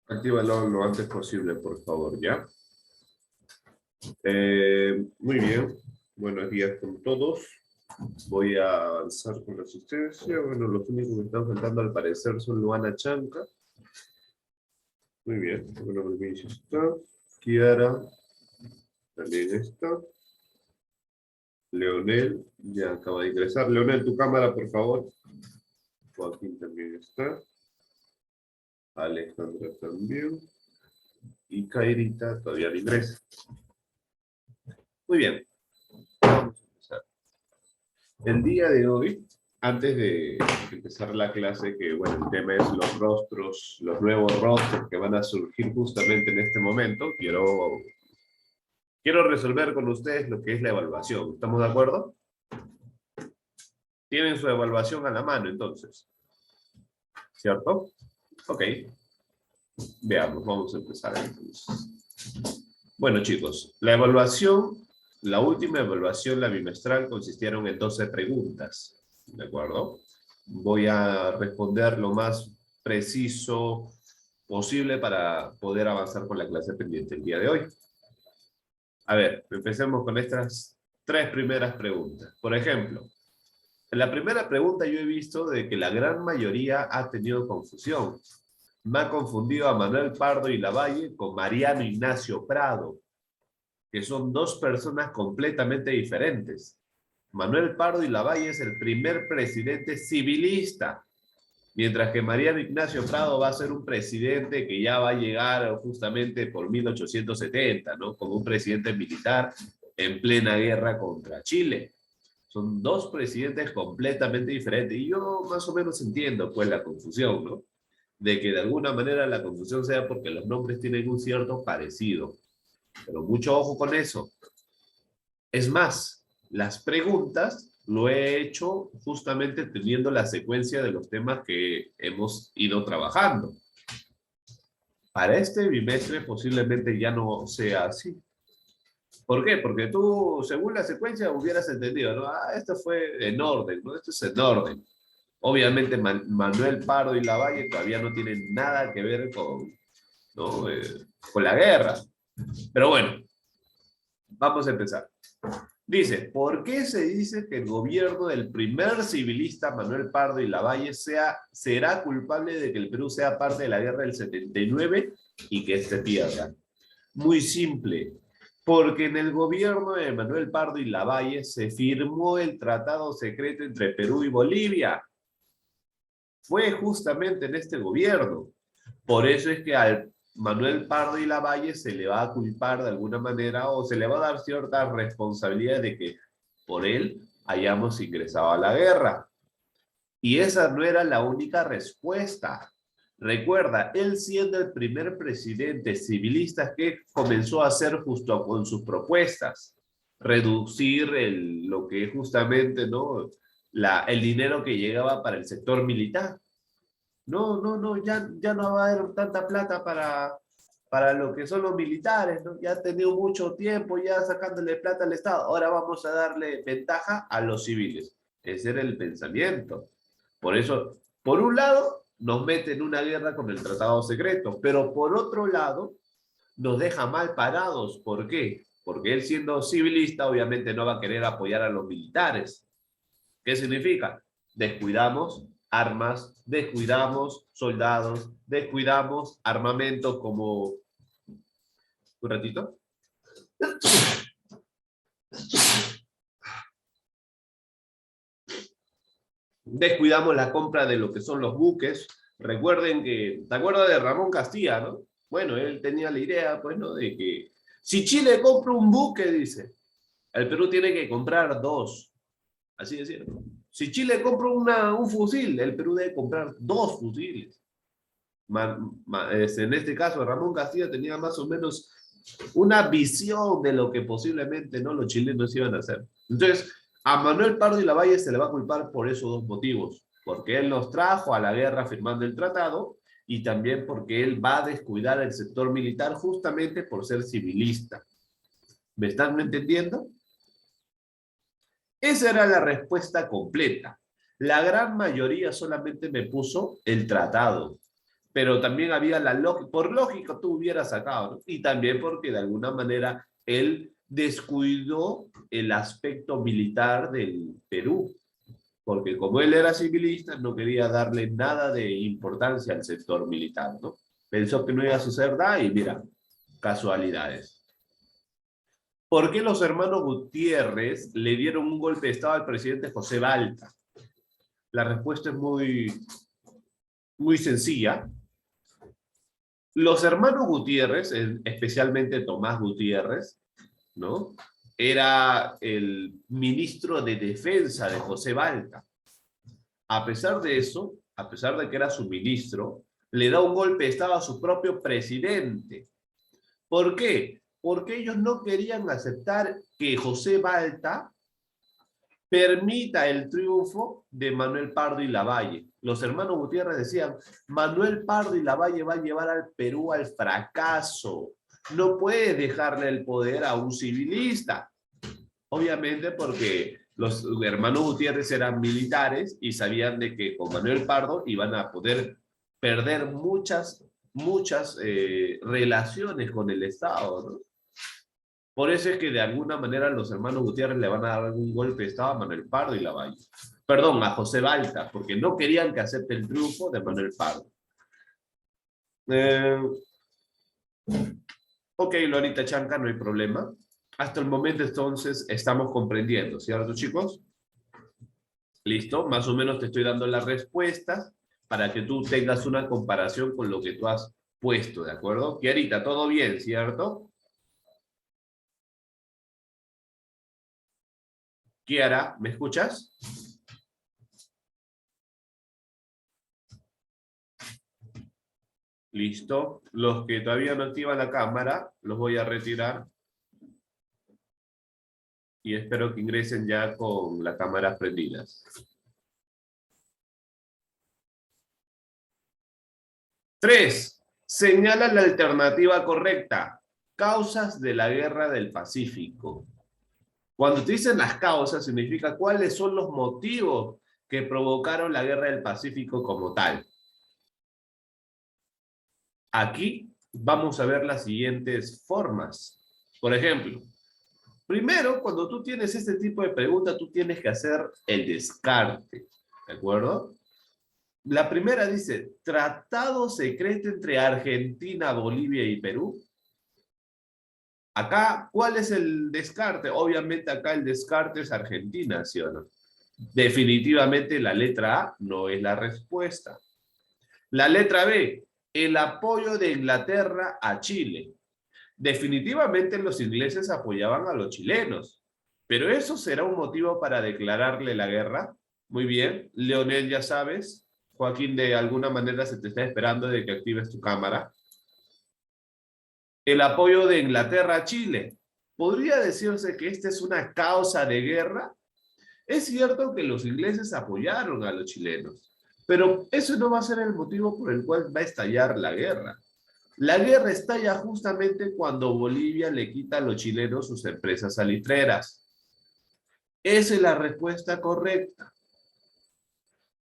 Actívalo lo antes posible, por favor, ¿ya? Muy bien. Buenos días con todos. Voy a avanzar con la asistencia. Bueno, los únicos que están faltando al parecer son Luana Chanca. Muy bien. Bueno, Melvin está. Kiara también está. Leonel ya acaba de ingresar. Leonel, tu cámara, por favor. Joaquín también está. Alejandra también. Y Kairita todavía no ingresa. Muy bien. Vamos a empezar. El día de hoy, antes de empezar la clase, que bueno, el tema es los rostros, los nuevos rostros que van a surgir justamente en este momento, quiero resolver con ustedes lo que es la evaluación. ¿Estamos de acuerdo? Tienen su evaluación a la mano, entonces. ¿Cierto? Ok. Veamos, vamos a empezar entonces. Bueno, chicos, la evaluación, la última evaluación, la bimestral, consistieron en 12 preguntas. ¿De acuerdo? Voy a responder lo más preciso posible para poder avanzar con la clase pendiente el día de hoy. A ver, empecemos con estas 3 primeras preguntas. Por ejemplo, en la primera pregunta yo he visto de que la gran mayoría ha tenido confusión. Me ha confundido a Manuel Pardo y Lavalle con Mariano Ignacio Prado, que son dos personas completamente diferentes. Manuel Pardo y Lavalle es el primer presidente civilista, mientras que Mariano Ignacio Prado va a ser un presidente que ya va a llegar justamente por 1870, ¿no? Como un presidente militar en plena guerra contra Chile. Son dos presidentes completamente diferentes. Y yo más o menos entiendo, pues, la confusión, ¿no? De que de alguna manera la confusión sea porque los nombres tienen un cierto parecido. Pero mucho ojo con eso. Es más, las preguntas lo he hecho justamente teniendo la secuencia de los temas que hemos ido trabajando. Para este bimestre posiblemente ya no sea así. ¿Por qué? Porque tú, según la secuencia, hubieras entendido, ¿no? Ah, esto fue en orden, ¿no? Esto es en orden. Obviamente Manuel Pardo y Lavalle todavía no tienen nada que ver con, ¿no? Con la guerra. Pero bueno, vamos a empezar. Dice, ¿por qué se dice que el gobierno del primer civilista Manuel Pardo y Lavalle será culpable de que el Perú sea parte de la guerra del 79 y que éste pierda? Muy simple, porque en el gobierno de Manuel Pardo y Lavalle se firmó el tratado secreto entre Perú y Bolivia. Fue justamente en este gobierno. Por eso es que al Manuel Pardo y Lavalle se le va a culpar de alguna manera o se le va a dar cierta responsabilidad de que por él hayamos ingresado a la guerra. Y esa no era la única respuesta. Recuerda, él siendo el primer presidente civilista que comenzó a hacer justo con sus propuestas, reducir lo que justamente, ¿no? El dinero que llegaba para el sector militar. No, ya no va a haber tanta plata para lo que son los militares, ¿no? Ya ha tenido mucho tiempo ya sacándole plata al Estado, ahora vamos a darle ventaja a los civiles. Ese era el pensamiento. Por eso, por un lado, nos mete en una guerra con el tratado secreto, pero por otro lado, nos deja mal parados. ¿Por qué? Porque él siendo civilista, obviamente no va a querer apoyar a los militares. ¿Qué significa? Descuidamos armas, descuidamos soldados, descuidamos armamento como... ¿Un ratito? Descuidamos la compra de lo que son los buques. Recuerden que, ¿te acuerdas de Ramón Castilla, no? Bueno, él tenía la idea, pues, ¿no? De que si Chile compra un buque, dice, el Perú tiene que comprar dos. Así de cierto. Si Chile compra un fusil, el Perú debe comprar dos fusiles. En este caso, Ramón Castilla tenía más o menos una visión de lo que posiblemente no los chilenos iban a hacer. Entonces, a Manuel Pardo y Lavalle se le va a culpar por esos dos motivos, porque él nos trajo a la guerra firmando el tratado y también porque él va a descuidar el sector militar justamente por ser civilista. ¿Me están entendiendo? Esa era la respuesta completa. La gran mayoría solamente me puso el tratado. pero también había la lógica, por lógica tú hubieras sacado, ¿no? Y también porque de alguna manera él descuidó el aspecto militar del Perú, porque como él era civilista, no quería darle nada de importancia al sector militar, ¿no? Pensó que no iba a suceder nada y mira, casualidades. ¿Por qué los hermanos Gutiérrez le dieron un golpe de Estado al presidente José Balta? La respuesta es muy sencilla. Los hermanos Gutiérrez, especialmente Tomás Gutiérrez, ¿no? Era el ministro de Defensa de José Balta. A pesar de eso, a pesar de que era su ministro, le da un golpe de Estado a su propio presidente. ¿Por qué? Porque ellos no querían aceptar que José Balta permita el triunfo de Manuel Pardo y Lavalle. Los hermanos Gutiérrez decían, Manuel Pardo y Lavalle va a llevar al Perú al fracaso. No puedes dejarle el poder a un civilista. Obviamente porque los hermanos Gutiérrez eran militares y sabían de que con Manuel Pardo iban a poder perder muchas relaciones con el Estado, ¿no? Por eso es que de alguna manera los hermanos Gutiérrez le van a dar un golpe de Estado a Manuel Pardo y Lavalle. Perdón, a José Balta, porque no querían que acepte el triunfo de Manuel Pardo. Ok, Lorita Chanca, no hay problema. Hasta el momento entonces estamos comprendiendo, ¿cierto, chicos? Listo, más o menos te estoy dando las respuestas para que tú tengas una comparación con lo que tú has puesto, ¿de acuerdo? Kiarita, todo bien, ¿cierto? Kiara, ¿me escuchas? Listo. Los que todavía no activan la cámara, los voy a retirar. Y espero que ingresen ya con la cámara prendidas. 3. Señala la alternativa correcta. Causas de la Guerra del Pacífico. Cuando te dicen las causas, significa cuáles son los motivos que provocaron la Guerra del Pacífico como tal. Aquí vamos a ver las siguientes formas. Por ejemplo, primero, cuando tú tienes este tipo de pregunta, tú tienes que hacer el descarte, ¿de acuerdo? La primera dice, tratado secreto entre Argentina, Bolivia y Perú. Acá, ¿cuál es el descarte? Obviamente acá el descarte es Argentina, ¿sí o no? Definitivamente la letra A no es la respuesta. La letra B, el apoyo de Inglaterra a Chile. Definitivamente los ingleses apoyaban a los chilenos, pero ¿eso será un motivo para declararle la guerra? Muy bien, Leonel, ya sabes. Joaquín, de alguna manera se te está esperando de que actives tu cámara. El apoyo de Inglaterra a Chile. ¿Podría decirse que esta es una causa de guerra? Es cierto que los ingleses apoyaron a los chilenos, pero eso no va a ser el motivo por el cual va a estallar la guerra. La guerra estalla justamente cuando Bolivia le quita a los chilenos sus empresas salitreras. Esa es la respuesta correcta.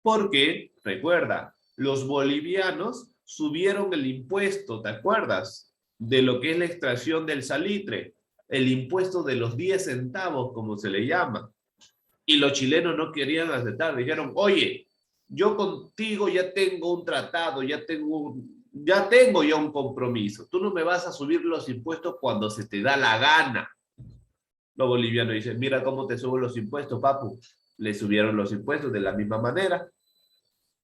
Porque, recuerda, los bolivianos subieron el impuesto, ¿te acuerdas? De lo que es la extracción del salitre, el impuesto de los 10 centavos, como se le llama. Y los chilenos no querían aceptar, dijeron, oye, yo contigo ya tengo un tratado, ya tengo ya un compromiso. Tú no me vas a subir los impuestos cuando se te da la gana. Los bolivianos dicen, mira cómo te subo los impuestos, papu. Le subieron los impuestos de la misma manera.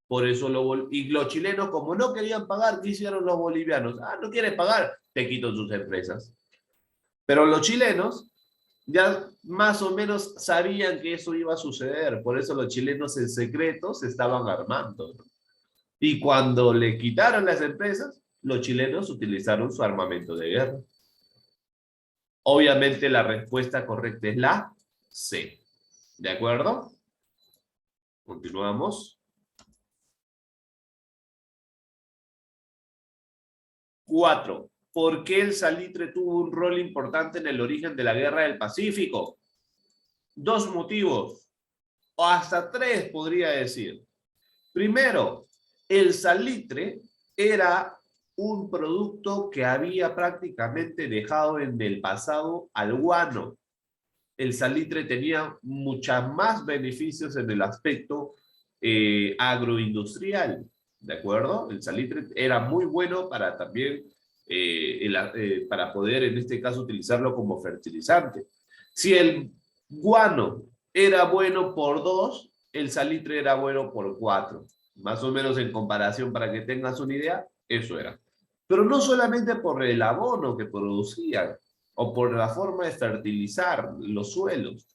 Por eso y los chilenos, como no querían pagar, ¿qué hicieron los bolivianos? Ah, no quieren pagar, te quito sus empresas. Pero los chilenos ya más o menos sabían que eso iba a suceder. Por eso los chilenos en secreto se estaban armando, ¿no? Y cuando le quitaron las empresas, los chilenos utilizaron su armamento de guerra. Obviamente la respuesta correcta es la C. ¿De acuerdo? Continuamos. 4. ¿Por qué el salitre tuvo un rol importante en el origen de la Guerra del Pacífico? 2 motivos, o hasta 3 podría decir. Primero, el salitre era un producto que había prácticamente dejado en el pasado al guano. El salitre tenía muchos más beneficios en el aspecto agroindustrial, ¿de acuerdo? El salitre era muy bueno para también, para poder en este caso utilizarlo como fertilizante. Si el guano era bueno por 2, el salitre era bueno por 4. Más o menos en comparación, para que tengas una idea, eso era. Pero no solamente por el abono que producían, o por la forma de fertilizar los suelos,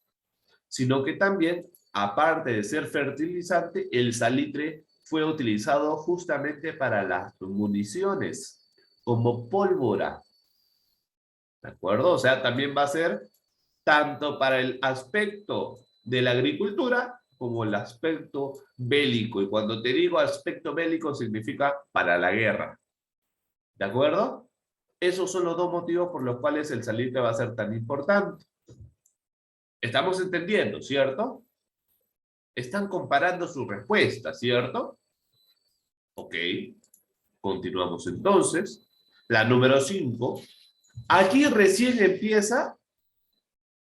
sino que también, aparte de ser fertilizante, el salitre fue utilizado justamente para las municiones, como pólvora, ¿de acuerdo? O sea, también va a ser tanto para el aspecto de la agricultura como el aspecto bélico. Y cuando te digo aspecto bélico, significa para la guerra, ¿de acuerdo? Esos son los dos motivos por los cuales el salitre va a ser tan importante. Estamos entendiendo, ¿cierto? Están comparando su respuesta, ¿cierto? Ok. Continuamos entonces. La número 5. Aquí recién empieza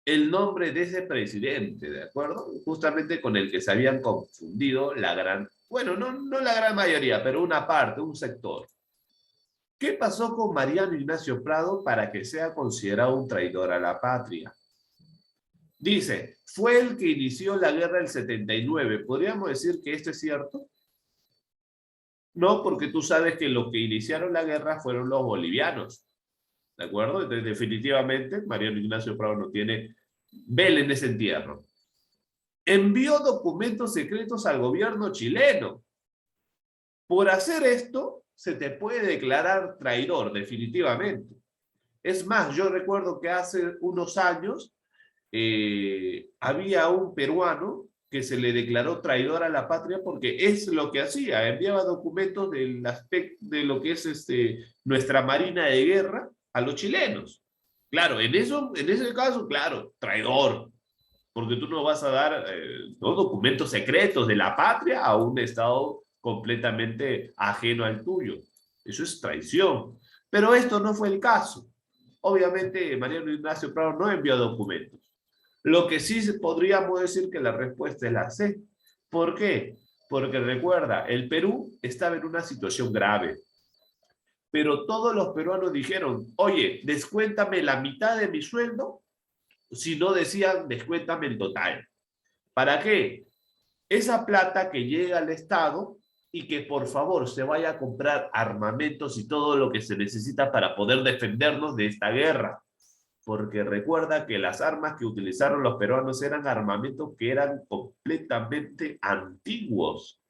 el nombre de ese presidente, ¿de acuerdo? Justamente con el que se habían confundido la gran, bueno, no la gran mayoría, pero una parte, un sector. ¿Qué pasó con Mariano Ignacio Prado para que sea considerado un traidor a la patria? Dice, fue el que inició la guerra del 79. ¿Podríamos decir que esto es cierto? No, porque tú sabes que los que iniciaron la guerra fueron los bolivianos. ¿De acuerdo? Entonces, definitivamente, Mariano Ignacio Prado no tiene vela en ese entierro. Envió documentos secretos al gobierno chileno. Por hacer esto, se te puede declarar traidor, definitivamente. Es más, yo recuerdo que hace unos años había un peruano que se le declaró traidor a la patria porque es lo que hacía, enviaba documentos del aspecto de lo que es nuestra marina de guerra a los chilenos. Claro, en ese caso, claro, traidor, porque tú no vas a dar ¿no? documentos secretos de la patria a un estado completamente ajeno al tuyo. Eso es traición. Pero esto no fue el caso. Obviamente, Mariano Ignacio Prado no envió documentos. Lo que sí podríamos decir que la respuesta es la C. ¿Por qué? Porque recuerda, el Perú estaba en una situación grave. Pero todos los peruanos dijeron, oye, descuéntame la mitad de mi sueldo, si no decían, descuéntame el total. ¿Para qué? Esa plata que llega al Estado y que por favor se vaya a comprar armamentos y todo lo que se necesita para poder defendernos de esta guerra. Porque recuerda que las armas que utilizaron los peruanos eran armamentos que eran completamente antiguos.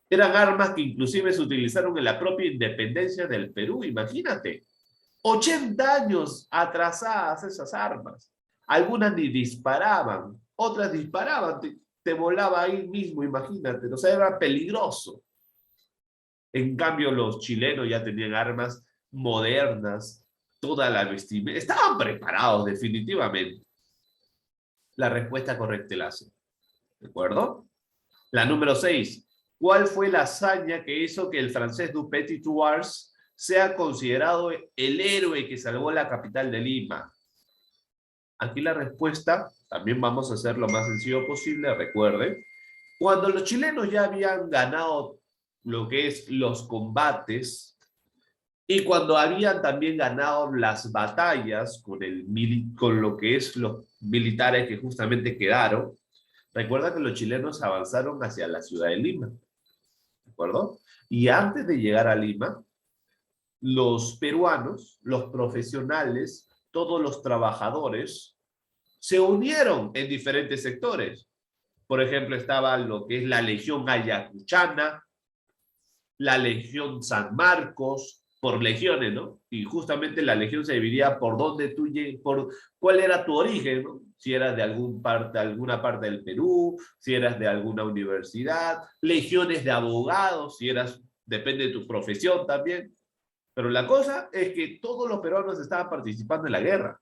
Eran armas que inclusive se utilizaron en la propia independencia del Perú, imagínate. 80 años atrasadas esas armas. Algunas ni disparaban, otras disparaban, te volaba ahí mismo, imagínate. O sea, era peligroso. En cambio, los chilenos ya tenían armas modernas, toda la vestimenta. Estaban preparados, definitivamente. La respuesta correcta es la C. ¿De acuerdo? La número 6. ¿Cuál fue la hazaña que hizo que el francés Dupetit-Thouars sea considerado el héroe que salvó la capital de Lima? Aquí la respuesta, también vamos a hacer lo más sencillo posible, recuerden. Cuando los chilenos ya habían ganado lo que es los combates y cuando habían también ganado las batallas con lo que es los militares que justamente quedaron, recuerda que los chilenos avanzaron hacia la ciudad de Lima, ¿de acuerdo? Y antes de llegar a Lima, los peruanos, los profesionales, todos los trabajadores, se unieron en diferentes sectores. Por ejemplo, estaba lo que es la Legión Ayacuchana, la Legión San Marcos, por legiones, ¿no? Y justamente la legión se dividía por dónde tú por cuál era tu origen, ¿no? Si eras de alguna parte del Perú, si eras de alguna universidad, legiones de abogados, si eras, depende de tu profesión también. Pero la cosa es que todos los peruanos estaban participando en la guerra.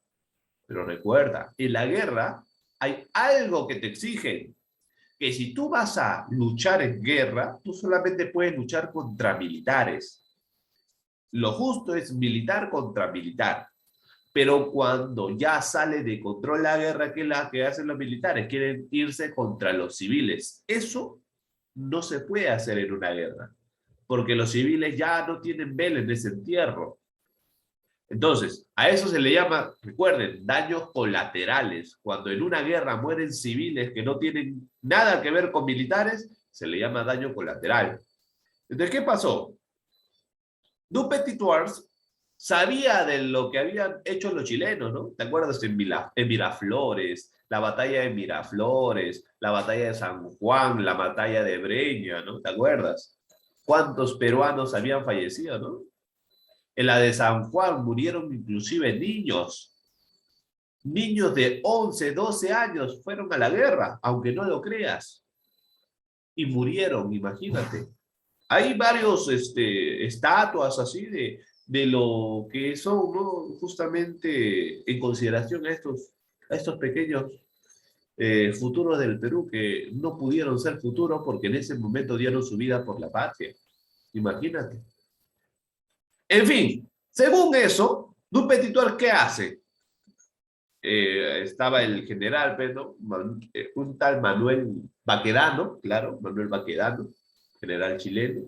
Pero recuerda, en la guerra hay algo que te exigen, que si tú vas a luchar en guerra, tú solamente puedes luchar contra militares. lo justo es militar contra militar. Pero cuando ya sale de control la guerra, ¿qué es la que hacen los militares? Quieren irse contra los civiles. Eso no se puede hacer en una guerra, porque los civiles ya no tienen vela en ese entierro. Entonces, a eso se le llama, recuerden, daños colaterales. Cuando en una guerra mueren civiles que no tienen nada que ver con militares, se le llama daño colateral. Entonces, ¿qué pasó? Dupetit-Thouars sabía de lo que habían hecho los chilenos, ¿no? ¿Te acuerdas en Miraflores, la batalla de Miraflores, la batalla de San Juan, la batalla de Breña, ¿no? ¿Te acuerdas? ¿Cuántos peruanos habían fallecido, no? En la de San Juan murieron inclusive niños. Niños de 11, 12 años fueron a la guerra, aunque no lo creas. Y murieron, imagínate. Hay varios estatuas así de lo que son, ¿no? Justamente en consideración a estos pequeños futuros del Perú que no pudieron ser futuros porque en ese momento dieron su vida por la patria. Imagínate. En fin, según eso, Dupetit-Thouars, ¿qué hace? Estaba el general, ¿no? Un tal Manuel Baquedano, claro, Manuel Baquedano, general chileno.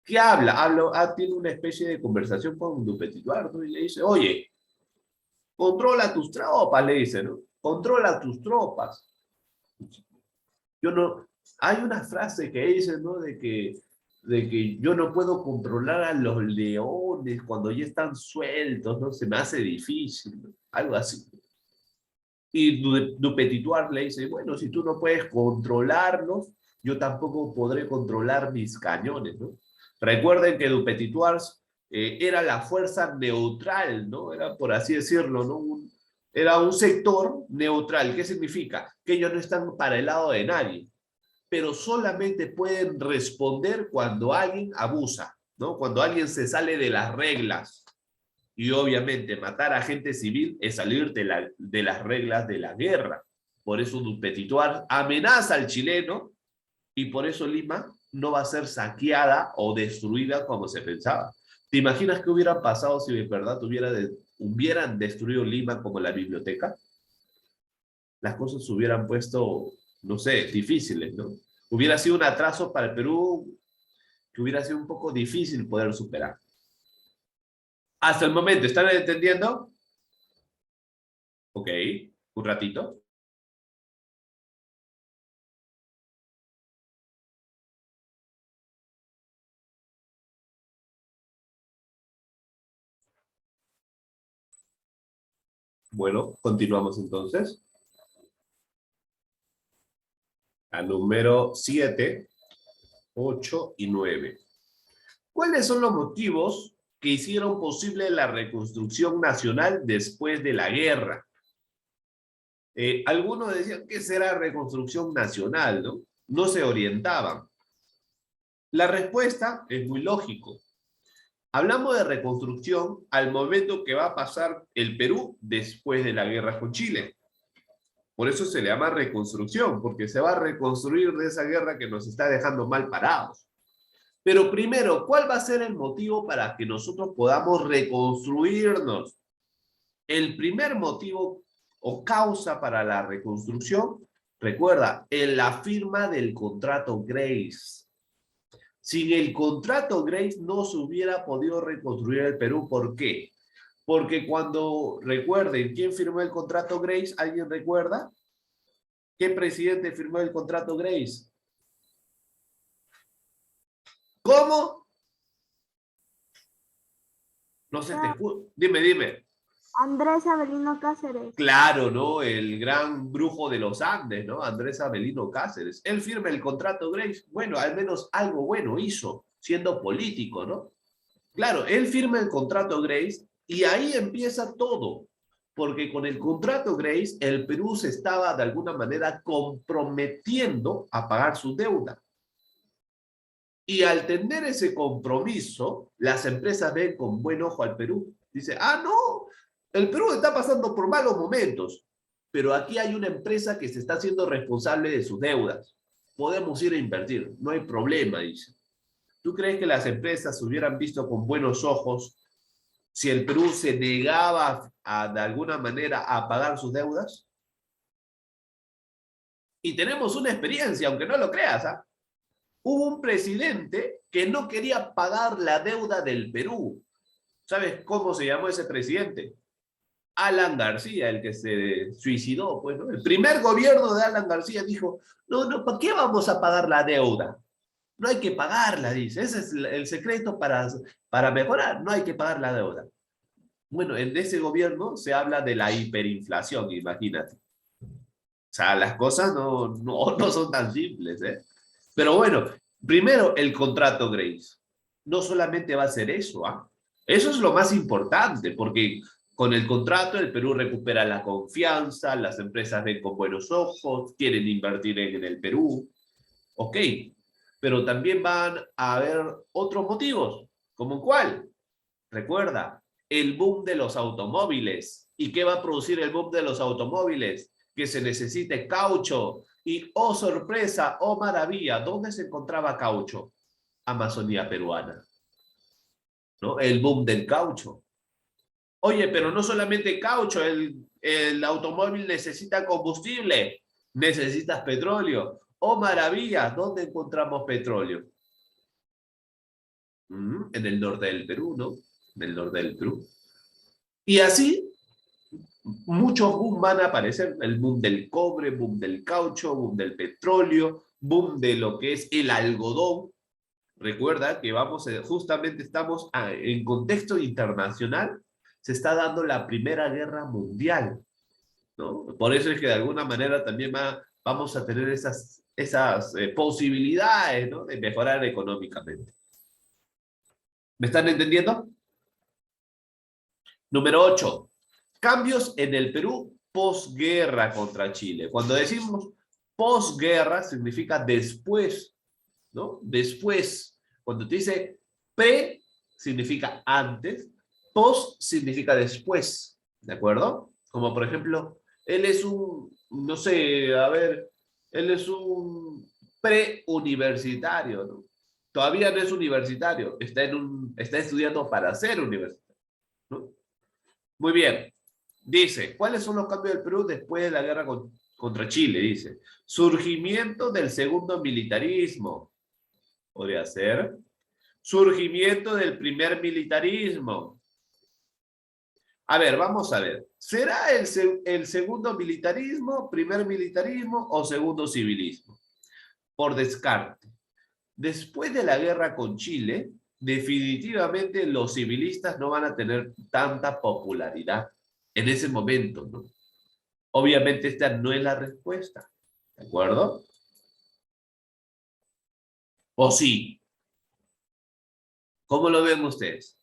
¿Qué habla? Tiene una especie de conversación con Dupetit-Thouars, ¿no? Y le dice, oye, controla tus tropas, le dice, ¿no? Controla tus tropas. Yo no, hay una frase que dice, ¿no? De que yo no puedo controlar a los leones cuando ya están sueltos, ¿no? Se me hace difícil, ¿no? Algo así. Y Dupetit-Thouars le dice, bueno, si tú no puedes controlarlos, yo tampoco podré controlar mis cañones, ¿no? Recuerden que Dupetit-Thouars era la fuerza neutral, ¿no? Era, por así decirlo, ¿no? Era un sector neutral. ¿Qué significa? Que ellos no están para el lado de nadie, pero solamente pueden responder cuando alguien abusa, ¿no? Cuando alguien se sale de las reglas. Y obviamente matar a gente civil es salir de las reglas de la guerra. Por eso Dupetit-Thouars amenaza al chileno y por eso Lima no va a ser saqueada o destruida como se pensaba. ¿Te imaginas qué hubiera pasado si en verdad hubieran destruido Lima como la biblioteca? Las cosas se hubieran puesto, no sé, difíciles, ¿no? Hubiera sido un atraso para el Perú que hubiera sido un poco difícil poder superar. Hasta el momento, ¿están entendiendo? Ok, un ratito. Bueno, continuamos entonces. A número 7, 8 y 9. ¿Cuáles son los motivos que hicieron posible la reconstrucción nacional después de la guerra? Algunos decían que será reconstrucción nacional, ¿no? No se orientaban. La respuesta es muy lógico. Hablamos de reconstrucción al momento que va a pasar el Perú después de la guerra con Chile. Por eso se le llama reconstrucción, porque se va a reconstruir de esa guerra que nos está dejando mal parados. Pero primero, ¿cuál va a ser el motivo para que nosotros podamos reconstruirnos? El primer motivo o causa para la reconstrucción, recuerda, en la firma del contrato Grace. Sin el contrato Grace no se hubiera podido reconstruir el Perú. ¿Por qué? Porque cuando recuerden quién firmó el contrato Grace, ¿alguien recuerda? ¿Qué presidente firmó el contrato Grace? ¿Cómo? No sé, te juro. Dime. Andrés Avelino Cáceres. Claro, ¿no? El gran brujo de los Andes, ¿no? Andrés Avelino Cáceres. Él firma el contrato Grace. Bueno, al menos algo bueno hizo, siendo político, ¿no? Claro, él firma el contrato Grace y ahí empieza todo. Porque con el contrato Grace, el Perú se estaba de alguna manera comprometiendo a pagar su deuda. Y al tener ese compromiso, las empresas ven con buen ojo al Perú. Dice, no, el Perú está pasando por malos momentos, pero aquí hay una empresa que se está haciendo responsable de sus deudas. Podemos ir a invertir, no hay problema, dice. ¿Tú crees que las empresas hubieran visto con buenos ojos si el Perú se negaba de alguna manera a pagar sus deudas? Y tenemos una experiencia, aunque no lo creas, ¿ah? Hubo un presidente que no quería pagar la deuda del Perú. ¿Sabes cómo se llamó ese presidente? Alan García, el que se suicidó, pues, ¿no? El primer gobierno de Alan García dijo, no, ¿para qué vamos a pagar la deuda? No hay que pagarla, dice. Ese es el secreto para mejorar, no hay que pagar la deuda. Bueno, en ese gobierno se habla de la hiperinflación, imagínate. O sea, las cosas no son tan simples, ¿eh? Pero bueno, primero el contrato Grace. No solamente va a ser eso, ¿ah? Eso es lo más importante, porque con el contrato el Perú recupera la confianza, las empresas ven con buenos ojos, quieren invertir en el Perú, ok. Pero también van a haber otros motivos, ¿como cuál? Recuerda, el boom de los automóviles. ¿Y qué va a producir el boom de los automóviles? Que se necesite caucho. Y, oh sorpresa, oh maravilla, ¿dónde se encontraba caucho? Amazonía peruana, ¿no? El boom del caucho. Oye, pero no solamente caucho, el automóvil necesita combustible, necesitas petróleo. Oh maravilla, ¿dónde encontramos petróleo? En el norte del Perú, ¿no? En el norte del Perú. Y así muchos boom van a aparecer, el boom del cobre, boom del caucho, boom del petróleo, boom de lo que es el algodón. Recuerda que justamente estamos en contexto internacional, se está dando la Primera Guerra Mundial, ¿no? Por eso es que de alguna manera también vamos a tener esas posibilidades, ¿no? De mejorar económicamente. ¿Me están entendiendo? Número 8. Cambios en el Perú posguerra contra Chile. Cuando decimos posguerra significa después, ¿no? Después. Cuando te dice pre significa antes, post significa después, ¿de acuerdo? Como por ejemplo, él es no sé, a ver, él es un preuniversitario, ¿no? Todavía no es universitario, está estudiando para ser universitario, ¿no? Muy bien. Dice, ¿cuáles son los cambios del Perú después de la guerra contra Chile? Dice, surgimiento del segundo militarismo. Podría ser. Surgimiento del primer militarismo. A ver, vamos a ver. ¿Será el segundo militarismo, primer militarismo o segundo civilismo? Por descarte. Después de la guerra con Chile, definitivamente los civilistas no van a tener tanta popularidad en ese momento, ¿no? Obviamente esta no es la respuesta, ¿de acuerdo? ¿O sí? ¿Cómo lo ven ustedes?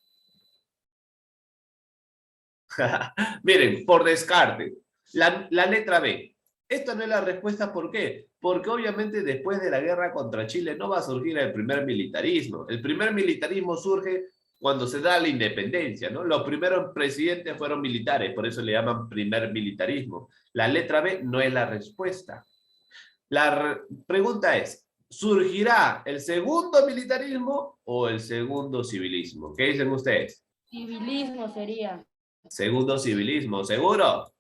Miren, por descarte, la letra B. Esta no es la respuesta, ¿por qué? Porque obviamente después de la guerra contra Chile no va a surgir el primer militarismo. El primer militarismo surge cuando se da la independencia, ¿no? Los primeros presidentes fueron militares, por eso le llaman primer militarismo. La letra B no es la respuesta. La pregunta es, ¿surgirá el segundo militarismo o el segundo civilismo? ¿Qué dicen ustedes? Civilismo sería. Segundo civilismo, ¿seguro?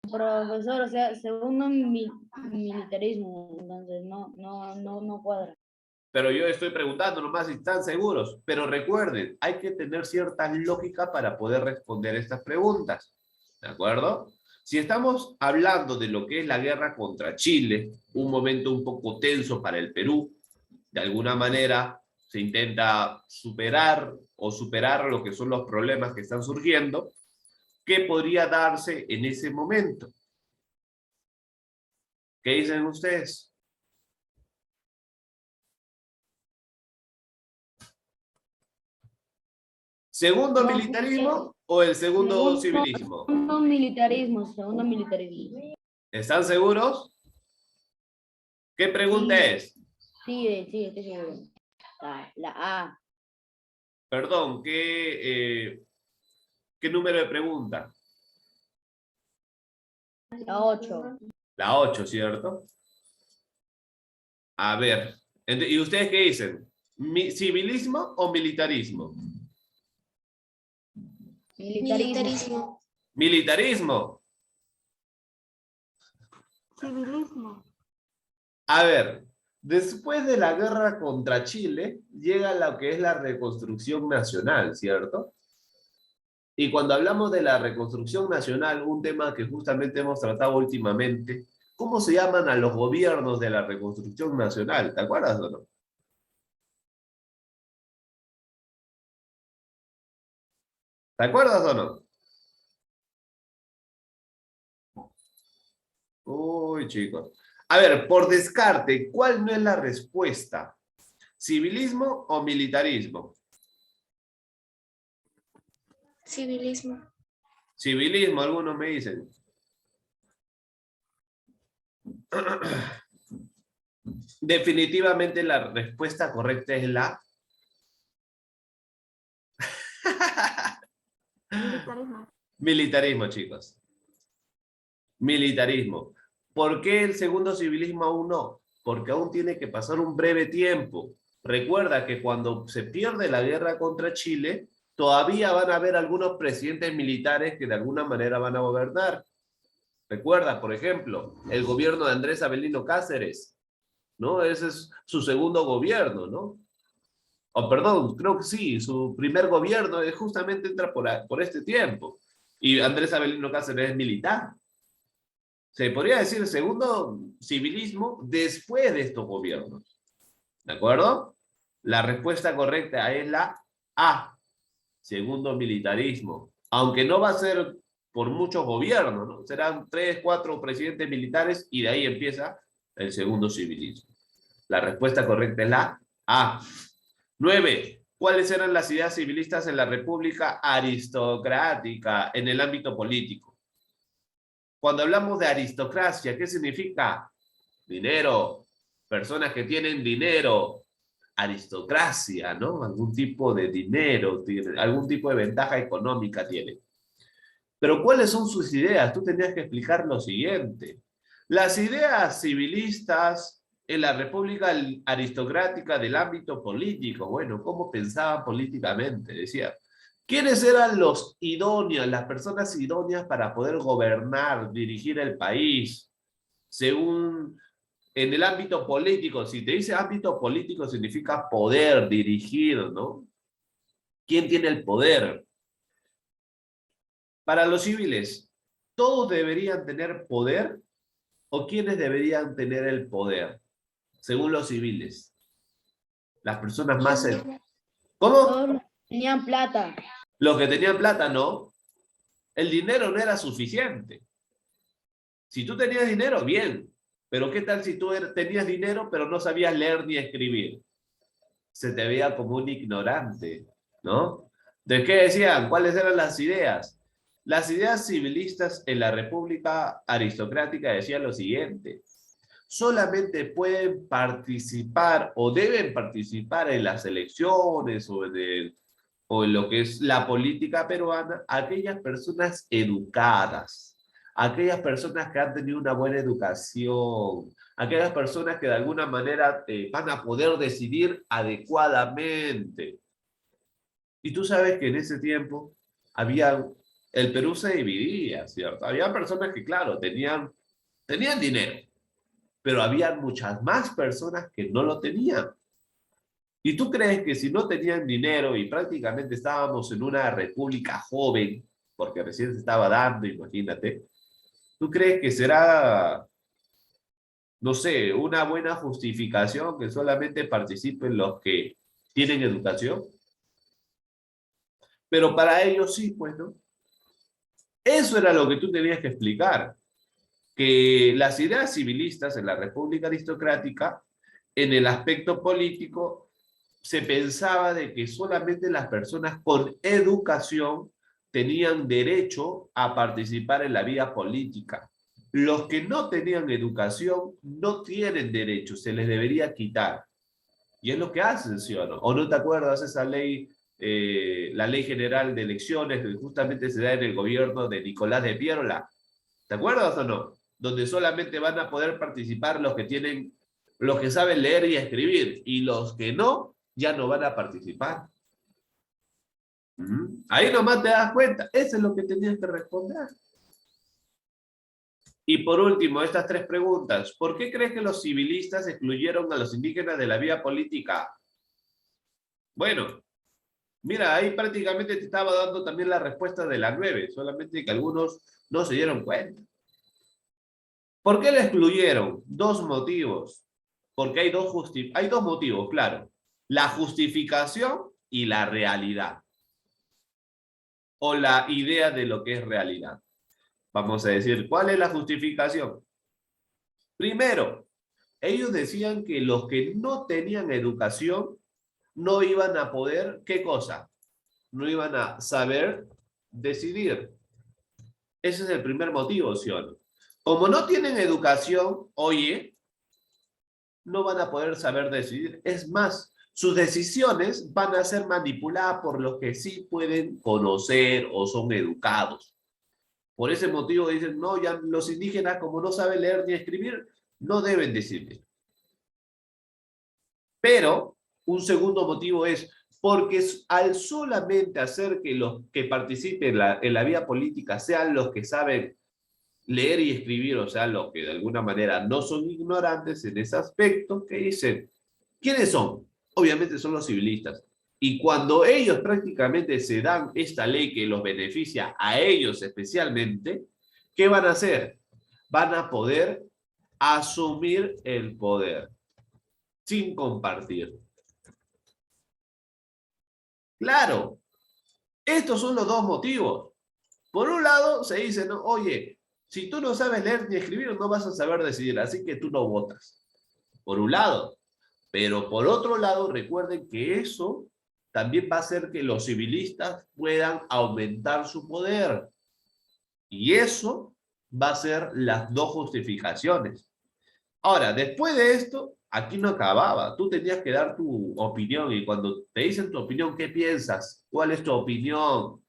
Profesor, o sea, segundo militarismo, entonces no cuadra. Pero yo estoy preguntando nomás si están seguros. Pero recuerden, hay que tener cierta lógica para poder responder estas preguntas. ¿De acuerdo? Si estamos hablando de lo que es la guerra contra Chile, un momento un poco tenso para el Perú, de alguna manera se intenta superar lo que son los problemas que están surgiendo, ¿qué podría darse en ese momento? ¿Qué dicen ustedes? ¿Segundo No, militarismo o el segundo civilismo? segundo militarismo. ¿Están seguros? ¿Qué pregunta Sí. es? Sí, estoy seguro. La A. Perdón, ¿qué número de pregunta? La 8. La 8, ¿cierto? A ver, ¿y ustedes qué dicen? ¿Civilismo o militarismo? Militarismo. Militarismo. Civilismo. A ver, después de la guerra contra Chile, llega lo que es la reconstrucción nacional, ¿cierto? Y cuando hablamos de la reconstrucción nacional, un tema que justamente hemos tratado últimamente, ¿cómo se llaman a los gobiernos de la reconstrucción nacional? ¿Te acuerdas o no? ¿Te acuerdas o no? Uy, chicos. A ver, por descarte, ¿cuál no es la respuesta? ¿Civilismo o militarismo? Civilismo. Civilismo, algunos me dicen. Definitivamente la respuesta correcta es la... Militarismo. Militarismo, chicos. Militarismo. ¿Por qué el segundo civilismo aún no? Porque aún tiene que pasar un breve tiempo. Recuerda que cuando se pierde la guerra contra Chile, todavía van a haber algunos presidentes militares que de alguna manera van a gobernar. Recuerda, por ejemplo, el gobierno de Andrés Avelino Cáceres, ¿no? Ese es su segundo gobierno, ¿no? O perdón, creo que sí, su primer gobierno justamente entra por este tiempo. Y Andrés Avelino Cáceres es militar. Se podría decir el segundo civilismo después de estos gobiernos. ¿De acuerdo? La respuesta correcta es la A, segundo militarismo. Aunque no va a ser por muchos gobiernos, ¿no? Serán 3, 4 presidentes militares y de ahí empieza el segundo civilismo. La respuesta correcta es la A. 9. ¿Cuáles eran las ideas civilistas en la República aristocrática en el ámbito político? Cuando hablamos de aristocracia, ¿qué significa? Dinero, personas que tienen dinero, aristocracia, ¿no? Algún tipo de dinero, algún tipo de ventaja económica tiene. Pero ¿cuáles son sus ideas? Tú tenías que explicar lo siguiente. Las ideas civilistas en la República aristocrática del ámbito político, bueno, ¿cómo pensaban políticamente? Decía, ¿quiénes eran los idóneos, las personas idóneas para poder gobernar, dirigir el país? Según en el ámbito político, si te dice ámbito político significa poder, dirigir, ¿no? ¿Quién tiene el poder? Para los civiles, ¿todos deberían tener poder o quiénes deberían tener el poder? Según los civiles. Las personas más... ¿Cómo? Todos tenían plata. Los que tenían plata, no. El dinero no era suficiente. Si tú tenías dinero, bien. Pero ¿qué tal si tú tenías dinero pero no sabías leer ni escribir? Se te veía como un ignorante, ¿no? ¿De qué decían? ¿Cuáles eran las ideas? Las ideas civilistas en la República aristocrática decían lo siguiente: solamente pueden participar o deben participar en las elecciones o en lo que es la política peruana aquellas personas educadas, aquellas personas que han tenido una buena educación, aquellas personas que de alguna manera van a poder decidir adecuadamente. Y tú sabes que en ese tiempo el Perú se dividía, ¿cierto? Había personas que, claro, tenían dinero, pero había muchas más personas que no lo tenían. ¿Y tú crees que si no tenían dinero y prácticamente estábamos en una república joven, porque recién se estaba dando, imagínate, tú crees que será, no sé, una buena justificación que solamente participen los que tienen educación? Pero para ellos sí, pues, ¿no? Eso era lo que tú tenías que explicar, que las ideas civilistas en la República Aristocrática, en el aspecto político, se pensaba de que solamente las personas con educación tenían derecho a participar en la vida política. Los que no tenían educación no tienen derecho, se les debería quitar. Y es lo que hacen, ¿sí o no? ¿O no te acuerdas esa ley, la Ley General de Elecciones, que justamente se da en el gobierno de Nicolás de Piérola? ¿Te acuerdas o no? Donde solamente van a poder participar los que tienen Los que saben leer y escribir. Y los que no, ya no van a participar. Ahí nomás te das cuenta. Eso es lo que tenías que responder. Y por último, estas 3 preguntas. ¿Por qué crees que los civilistas excluyeron a los indígenas de la vía política? Bueno, mira, ahí prácticamente te estaba dando también la respuesta de la 9, solamente que algunos no se dieron cuenta. ¿Por qué la excluyeron? 2 motivos. Porque hay dos motivos, claro. La justificación y la realidad. O la idea de lo que es realidad. Vamos a decir, ¿cuál es la justificación? Primero, ellos decían que los que no tenían educación no iban a poder, ¿qué cosa? No iban a saber decidir. Ese es el primer motivo, ¿sí o no? Como no tienen educación, oye, no van a poder saber decidir. Es más, sus decisiones van a ser manipuladas por los que sí pueden conocer o son educados. Por ese motivo dicen, no, ya los indígenas como no saben leer ni escribir, no deben decidir. Pero un segundo motivo es porque al solamente hacer que los que participen en la vía política sean los que saben leer y escribir, o sea, los que de alguna manera no son ignorantes en ese aspecto, que dicen, ¿quiénes son? Obviamente son los civilistas. Y cuando ellos prácticamente se dan esta ley que los beneficia a ellos especialmente, ¿qué van a hacer? Van a poder asumir el poder sin compartir. Claro, estos son los 2 motivos. Por un lado, se dice, ¿no? Oye, si tú no sabes leer ni escribir, no vas a saber decidir, así que tú no votas. Por un lado. Pero por otro lado, recuerden que eso también va a hacer que los civilistas puedan aumentar su poder. Y eso va a ser las 2 justificaciones. Ahora, después de esto, aquí no acababa. Tú tenías que dar tu opinión y cuando te dicen tu opinión, ¿qué piensas? ¿Cuál es tu opinión?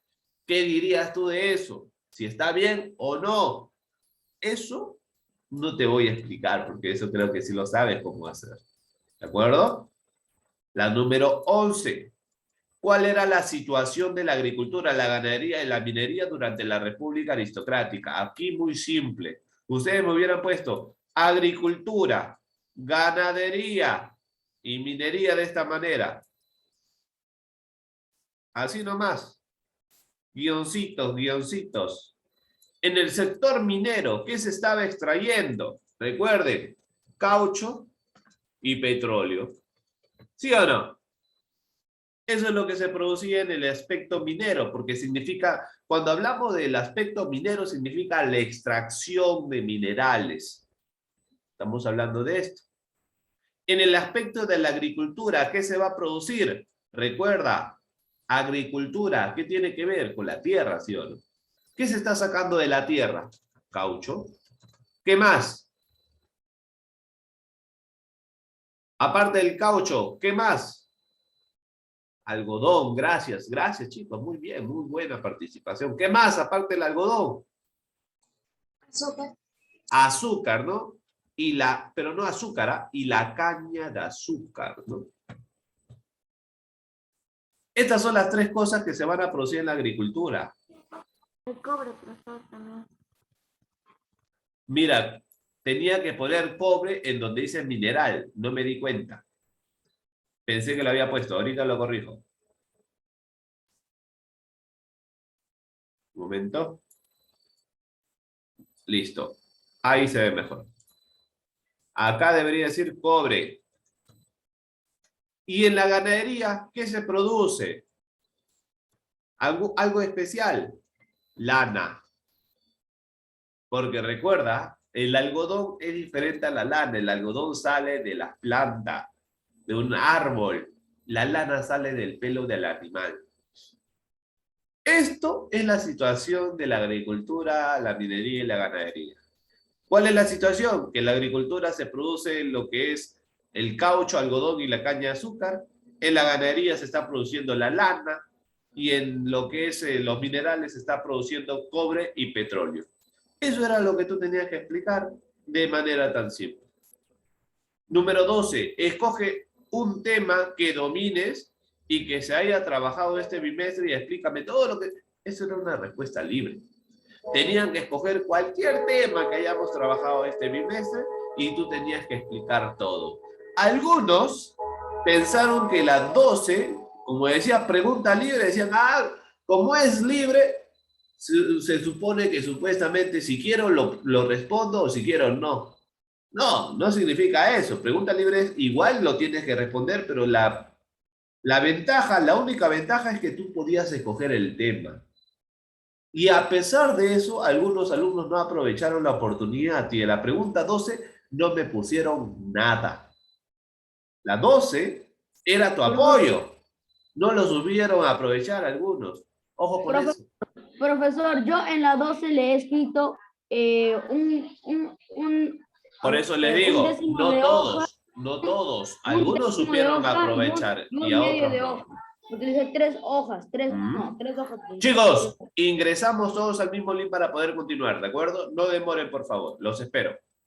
¿Qué dirías tú de eso? ¿Si está bien o no? Eso no te voy a explicar porque eso creo que sí lo sabes cómo hacer. ¿De acuerdo? La número 11. ¿Cuál era la situación de la agricultura, la ganadería y la minería durante la República Aristocrática? Aquí muy simple. Ustedes me hubieran puesto agricultura, ganadería y minería de esta manera. Así nomás. Guioncitos, guioncitos. En el sector minero, ¿qué se estaba extrayendo? Recuerden, caucho y petróleo. ¿Sí o no? Eso es lo que se producía en el aspecto minero, porque significa, cuando hablamos del aspecto minero, significa la extracción de minerales. Estamos hablando de esto. En el aspecto de la agricultura, ¿qué se va a producir? Recuerda, agricultura, ¿qué tiene que ver con la tierra, sí o no? ¿Qué se está sacando de la tierra? Caucho. ¿Qué más? Aparte del caucho, ¿qué más? Algodón, gracias, gracias chicos, muy bien, muy buena participación. ¿Qué más aparte del algodón? Azúcar. Azúcar, ¿no? Pero no azúcar, ¿ah? Y la caña de azúcar, ¿no? Estas son las 3 cosas que se van a producir en la agricultura. El cobre, profesor, también. Mira, tenía que poner cobre en donde dice mineral, no me di cuenta. Pensé que lo había puesto, ahorita lo corrijo. Un momento. Listo. Ahí se ve mejor. Acá debería decir cobre. Y en la ganadería, ¿qué se produce? Algo especial. Lana. Porque recuerda, el algodón es diferente a la lana. El algodón sale de la planta, de un árbol. La lana sale del pelo del animal. Esto es la situación de la agricultura, la minería y la ganadería. ¿Cuál es la situación? Que en la agricultura se produce lo que es el caucho, algodón y la caña de azúcar. En la ganadería se está produciendo la lana y en lo que es los minerales se está produciendo cobre y petróleo. Eso era lo que tú tenías que explicar de manera tan simple. Número 12, escoge un tema que domines y que se haya trabajado este bimestre y explícame todo lo que... Eso era una respuesta libre. Tenían que escoger cualquier tema que hayamos trabajado este bimestre y tú tenías que explicar todo. Algunos pensaron que la 12, como decía pregunta libre, decían, como es libre, se supone que supuestamente si quiero lo respondo o si quiero no. No, no significa eso. Pregunta libre es igual lo tienes que responder, pero la ventaja, la única ventaja es que tú podías escoger el tema. Y a pesar de eso, algunos alumnos no aprovecharon la oportunidad y en la pregunta 12 no me pusieron nada. La 12 era tu apoyo. No lo supieron aprovechar algunos. Ojo con eso. Profesor, yo en la 12 le he escrito Por eso les digo, no todos. Algunos supieron aprovechar y a otros no. Utilicé 3 hojas, 3 hojas. Chicos, ingresamos todos al mismo link para poder continuar, ¿de acuerdo? No demoren, por favor. Los espero.